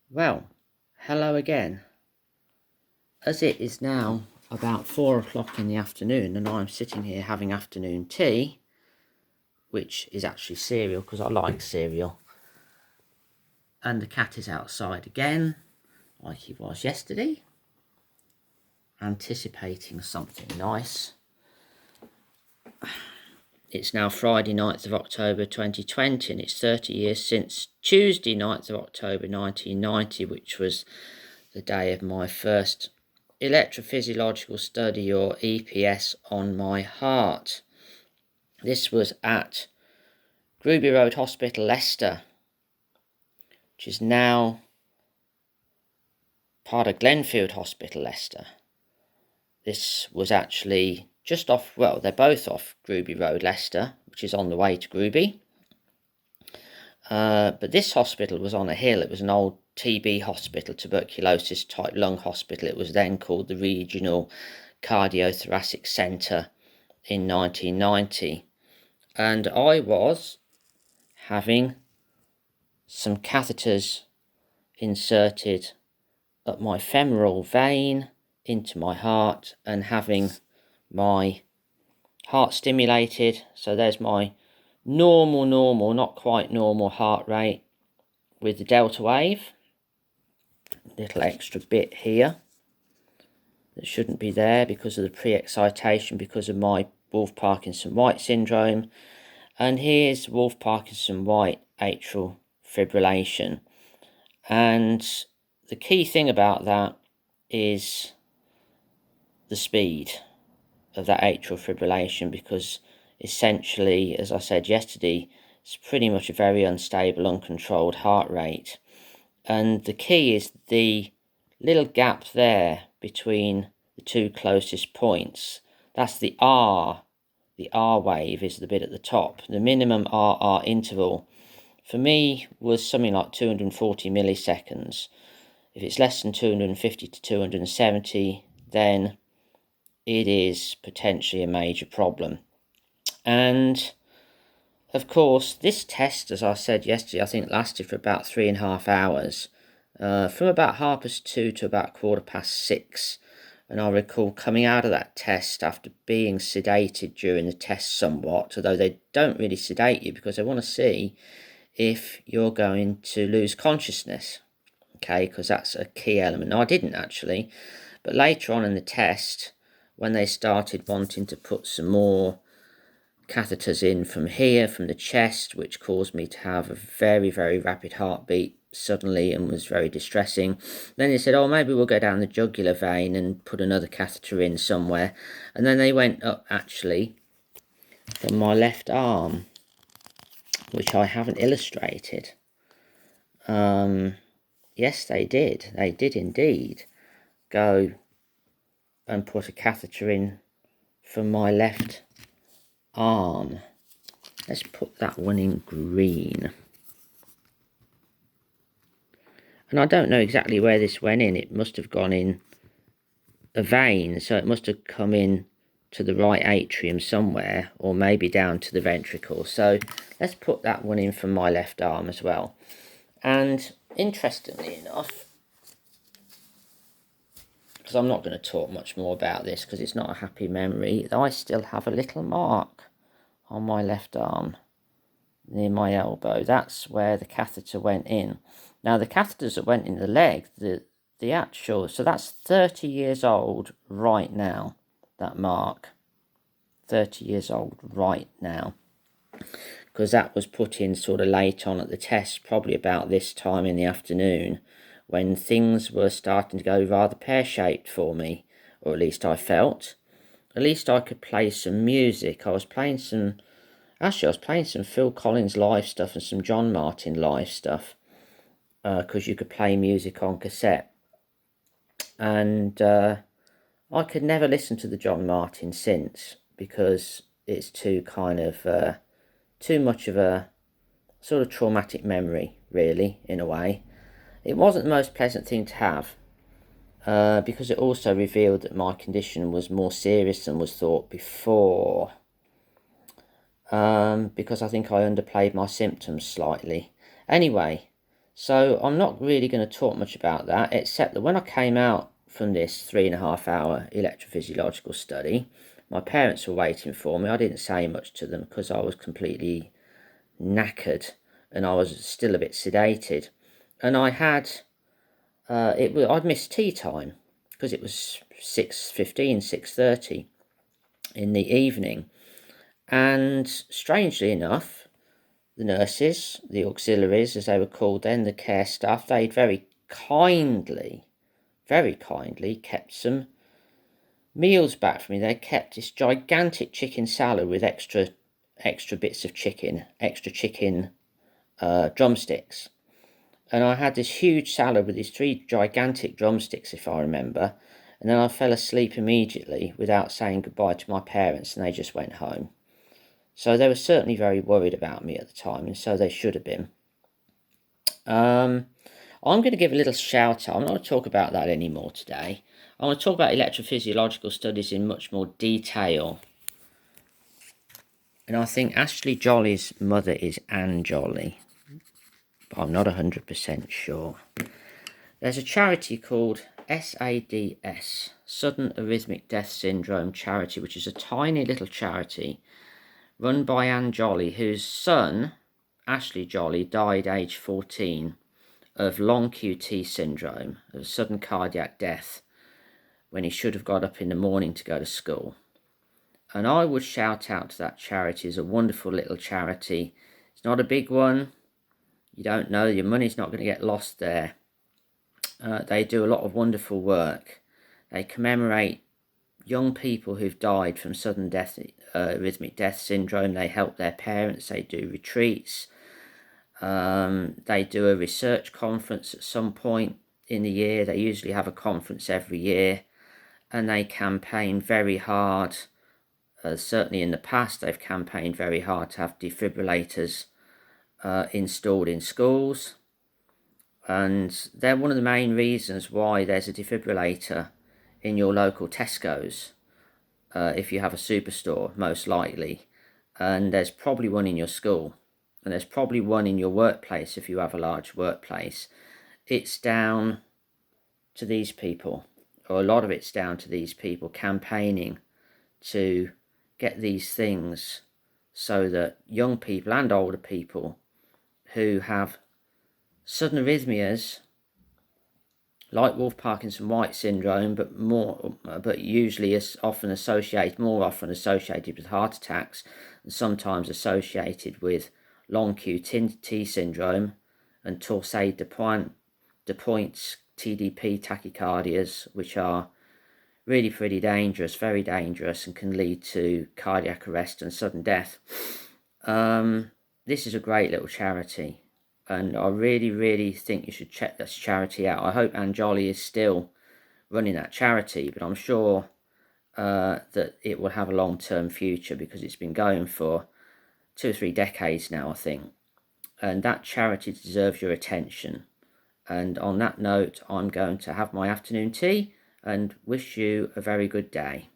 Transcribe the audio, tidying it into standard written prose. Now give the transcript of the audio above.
Well, hello again. As it is now about 4 o'clock in the afternoon and I'm sitting here having afternoon tea, which is actually cereal because I like cereal, and the cat is outside again, like he was yesterday, anticipating something nice. It's now Friday 9th of October 2020 and it's 30 years since Tuesday 9th of October 1990, which was the day of my first electrophysiological study, or EPS, on my heart. This was at Ruby Road Hospital, Leicester, which is now part of Glenfield Hospital, Leicester. This was actually just off, well, they're both off Ruby Road, Leicester, which is on the way to Ruby. But this hospital was on a hill. It was an old TB hospital, tuberculosis type lung hospital. It was then called the Regional Cardiothoracic Centre in 1990. And I was having some catheters inserted up my femoral vein into my heart and having my heart stimulated. So there's my normal, not quite normal heart rate with the delta wave. Little extra bit here that shouldn't be there because of the pre-excitation, because of my Wolff-Parkinson-White syndrome. And here's Wolff-Parkinson-White atrial fibrillation. And the key thing about that is the speed of that atrial fibrillation, because essentially, as I said yesterday, it's pretty much a very unstable, uncontrolled heart rate. And the key is the little gap there between the two closest points. That's the R. The R wave is the bit at the top. The minimum RR interval for me was something like 240 milliseconds. If it's less than 250 to 270, then it is potentially a major problem. And of course, this test, as I said yesterday, I think lasted for about 3.5 hours, from about 2:30 to about 6:15. And I recall coming out of that test after being sedated during the test somewhat, although they don't really sedate you because they want to see if you're going to lose consciousness, okay, because that's a key element. Now, I didn't actually, but later on in the test, when they started wanting to put some more catheters in from here, from the chest, which caused me to have a very rapid heartbeat suddenly and was very distressing. Then they said, oh, maybe we'll go down the jugular vein and put another catheter in somewhere. And then they went up actually from my left arm, which I haven't illustrated. Yes, they did. They did indeed go and put a catheter in from my left arm. Let's put that one in green. And I don't know exactly where this went in. It must have gone in a vein, so it must have come in to the right atrium somewhere, or maybe down to the ventricle. So let's put that one in from my left arm as well. And interestingly enough, because I'm not going to talk much more about this because it's not a happy memory, I still have a little mark on my left arm near my elbow. That's where the catheter went in. Now, the catheters that went in the leg, the actual, so that's 30 years old right now, that mark. 30 years old right now. Because that was put in sort of late on at the test, probably about this time in the afternoon, when things were starting to go rather pear-shaped for me, or at least I felt. At least I could play some music. I was playing some Phil Collins live stuff and some John Martin live stuff, because you could play music on cassette. And I could never listen to the John Martin since, because it's too much of a sort of traumatic memory, really, in a way. It wasn't the most pleasant thing to have, because it also revealed that my condition was more serious than was thought before. Because I think I underplayed my symptoms slightly. Anyway, So I'm not really going to talk much about that, except that when I came out from this 3.5 hour electrophysiological study, my parents were waiting for me. I didn't say much to them because I was completely knackered and I was still a bit sedated. And I had, I'd missed tea time because it was 6:15, 6:30 in the evening. And strangely enough, the nurses, the auxiliaries as they were called then, the care staff, they'd very kindly kept some meals back for me. They kept this gigantic chicken salad with extra bits of chicken, extra chicken drumsticks. And I had this huge salad with these 3 gigantic drumsticks, if I remember. And then I fell asleep immediately without saying goodbye to my parents, and they just went home. So they were certainly very worried about me at the time, and so they should have been. I'm going to give a little shout out. I'm not going to talk about that anymore today. I want to talk about electrophysiological studies in much more detail. And I think Ashley Jolly's mother is Anne Jolly, but I'm not 100% sure. There's a charity called SADS, Sudden Arrhythmic Death Syndrome Charity, which is a tiny little charity run by Anne Jolly, whose son, Ashley Jolly, died aged 14 of long QT syndrome, of sudden cardiac death, when he should have got up in the morning to go to school. And I would shout out to that charity. It's a wonderful little charity. It's not a big one. You don't know, your money's not going to get lost there. They do a lot of wonderful work. They commemorate young people who've died from sudden death, arrhythmic death syndrome. They help their parents. They do retreats. They do a research conference at some point in the year. They usually have a conference every year, and they campaign very hard. Certainly in the past, they've campaigned very hard to have defibrillators installed in schools. And they're one of the main reasons why there's a defibrillator in your local Tesco's, if you have a superstore, most likely. And there's probably one in your school. And there's probably one in your workplace if you have a large workplace. It's down to these people, or a lot of it's down to these people campaigning to get these things so that young people and older people who have sudden arrhythmias like Wolff-Parkinson-White syndrome, but usually is more often associated with heart attacks, and sometimes associated with long QT syndrome and Torsades de Pointes TDP tachycardias, which are really pretty dangerous, very dangerous, and can lead to cardiac arrest and sudden death. This is a great little charity, and I really think you should check this charity out. I hope Anne Jolly is still running that charity, but I'm sure that it will have a long-term future because it's been going for 2 or 3 decades now, I think. And that charity deserves your attention. And on that note, I'm going to have my afternoon tea and wish you a very good day.